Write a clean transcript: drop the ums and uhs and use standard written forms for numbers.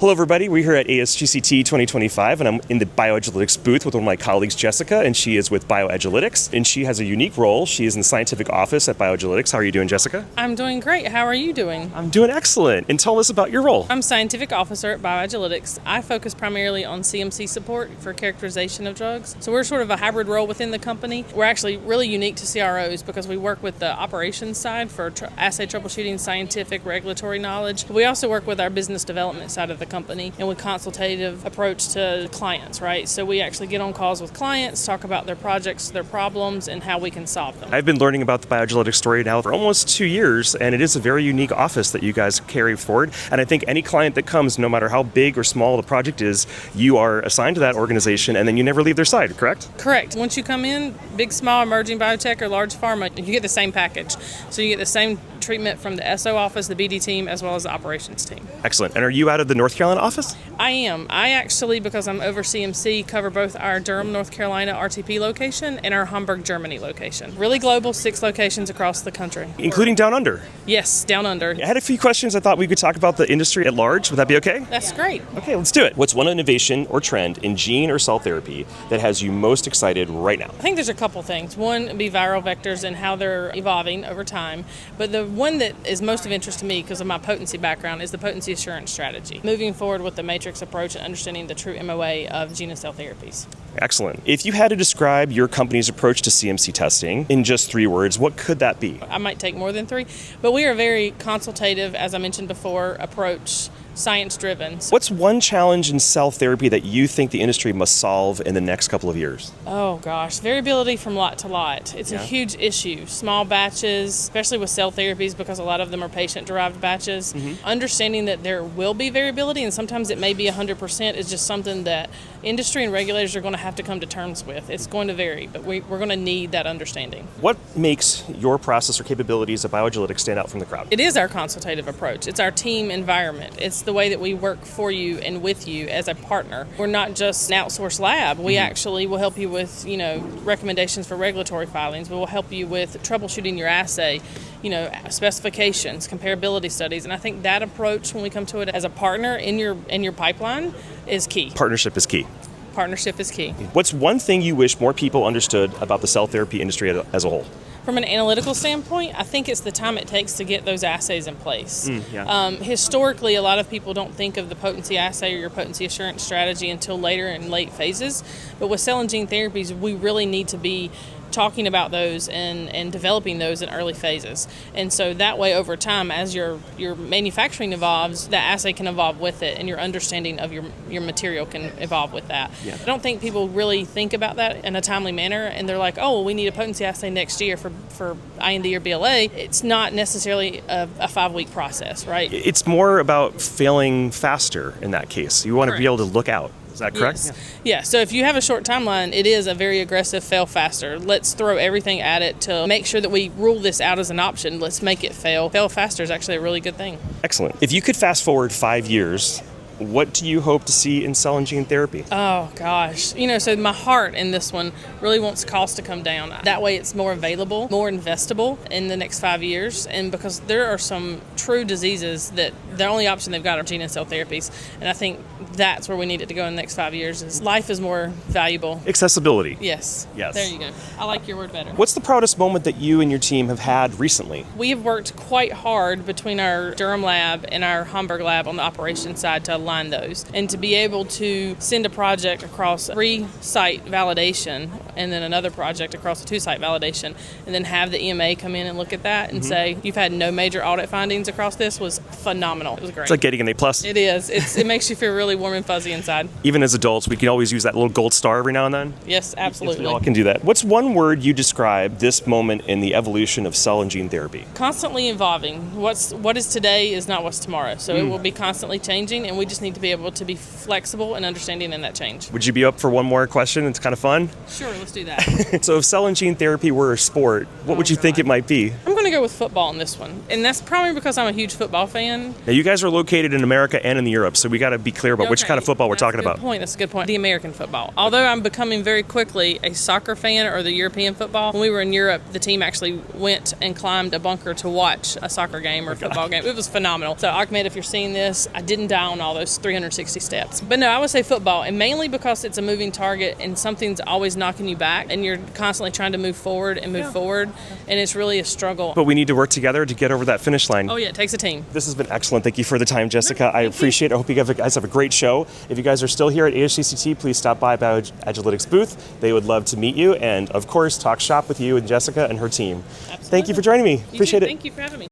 Hello everybody, we're here at ASGCT 2025 and I'm in the BioAgilytix booth with one of my colleagues, Jessica, and she is with BioAgilytix and she has a unique role. She is in the scientific office at BioAgilytix. How are you doing, Jessica? I'm doing great. How are you doing? I'm doing excellent. And tell us about your role. I'm scientific officer at BioAgilytix. I focus primarily on CMC support for characterization of drugs. So we're sort of a hybrid role within the company. We're actually really unique to CROs because we work with the operations side for assay troubleshooting, scientific, regulatory knowledge. We also work with our business development side of the company and with consultative approach to clients, right? So we actually get on calls with clients, talk about their projects, their problems, and how we can solve them. I've been learning about the BioAgilytix story now for almost 2 years, and it is a very unique office that you guys carry forward. And I think any client that comes, no matter how big or small the project is, you are assigned to that organization, and then you never leave their side, correct? Correct. Once you come in, big, small, emerging biotech or large pharma, you get the same package. So you get the same treatment from the SO office, the BD team, as well as the operations team. Excellent. And are you out of the North Carolina office? I am. I actually, because I'm over CMC, cover both our Durham, North Carolina RTP location and our Hamburg, Germany location. Really global, 6 locations across the country. Including down under? Yes, down under. I had a few questions. I thought we could talk about the industry at large. Would that be okay? That's great. Okay, let's do it. What's one innovation or trend in gene or cell therapy that has you most excited right now? I think there's a couple things. One would be viral vectors and how they're evolving over time. But the one that is most of interest to me because of my potency background is the potency assurance strategy. Moving forward with the matrix approach and understanding the true MOA of gene and cell therapies. Excellent. If you had to describe your company's approach to CMC testing in just 3 words, what could that be? I might take more than 3, but we are very consultative, as I mentioned before, approach, science-driven. What's one challenge in cell therapy that you think the industry must solve in the next couple of years? Oh gosh, variability from lot to lot. It's a huge issue. Small batches, especially with cell therapies because a lot of them are patient-derived batches. Understanding that there will be variability and sometimes it may be 100% is just something that industry and regulators are going to have to come to terms with. It's going to vary, but we're going to need that understanding. What makes your process or capabilities at BioAgilytix stand out from the crowd? It is our consultative approach. It's our team environment. It's the way that we work for you and with you as a partner. We're not just an outsourced lab. We actually will help you with, recommendations for regulatory filings. We will help you with troubleshooting your assay, specifications, comparability studies. And I think that approach, when we come to it as a partner in your pipeline, is key. Partnership is key. Partnership is key. What's one thing you wish more people understood about the cell therapy industry as a whole? From an analytical standpoint, I think it's the time it takes to get those assays in place. Historically, a lot of people don't think of the potency assay or your potency assurance strategy until later in late phases. But with cell and gene therapies, we really need to be talking about those and developing those in early phases. And so that way over time, as your manufacturing evolves, that assay can evolve with it and your understanding of your material can evolve with that. I don't think people really think about that in a timely manner and they're like, oh, well, we need a potency assay next year for IND or BLA. It's not necessarily a 5-week process, right? It's more about failing faster in that case. You want to be able to look out. Is that correct? Yes. Yeah, so if you have a short timeline, it is a very aggressive fail faster. Let's throw everything at it to make sure that we rule this out as an option. Let's make it fail. Fail faster is actually a really good thing. Excellent. If you could fast forward 5 years, what do you hope to see in cell and gene therapy? Oh, gosh. So my heart in this one really wants cost to come down. That way it's more available, more investable in the next 5 years. And because there are some true diseases that the only option they've got are gene and cell therapies. And I think that's where we need it to go in the next 5 years is life is more valuable. Accessibility. Yes. There you go. I like your word better. What's the proudest moment that you and your team have had recently? We have worked quite hard between our Durham lab and our Hamburg lab on the operations side to align those. And to be able to send a project across 3-site validation and then another project across a 2-site validation and then have the EMA come in and look at that and say, you've had no major audit findings across this was phenomenal. It was great. It's like getting an A+. It is. It makes you feel really warm and fuzzy inside. Even as adults, we can always use that little gold star every now and then. Yes, absolutely. We all can do that. What's one word you describe this moment in the evolution of cell and gene therapy? Constantly evolving. What is today is not what's tomorrow. So it will be constantly changing, and we just need to be able to be flexible and understanding in that change. Would you be up for one more question? It's kind of fun. Sure, let's do that. So if cell and gene therapy were a sport, what would you think it might be? I'm going to to go with football on this one. And that's probably because I'm a huge football fan. Now, you guys are located in America and in Europe, so we got to be clear about which kind of football we're talking about. That's a good point. The American football. Although I'm becoming very quickly a soccer fan, or the European football. When we were in Europe, the team actually went and climbed a bunker to watch a soccer game or a football game. It was phenomenal. So, Ahmed, if you're seeing this, I didn't die on all those 360 steps. But no, I would say football, and mainly because it's a moving target and something's always knocking you back, and you're constantly trying to move forward, and it's really a struggle. But we need to work together to get over that finish line. Oh, yeah, it takes a team. This has been excellent. Thank you for the time, Jessica. I appreciate it. I hope you guys have a great show. If you guys are still here at ASGCT, please stop by BioAgilytix booth. They would love to meet you and, of course, talk shop with you and Jessica and her team. Absolutely. Thank you for joining me. Appreciate it. Thank you for having me.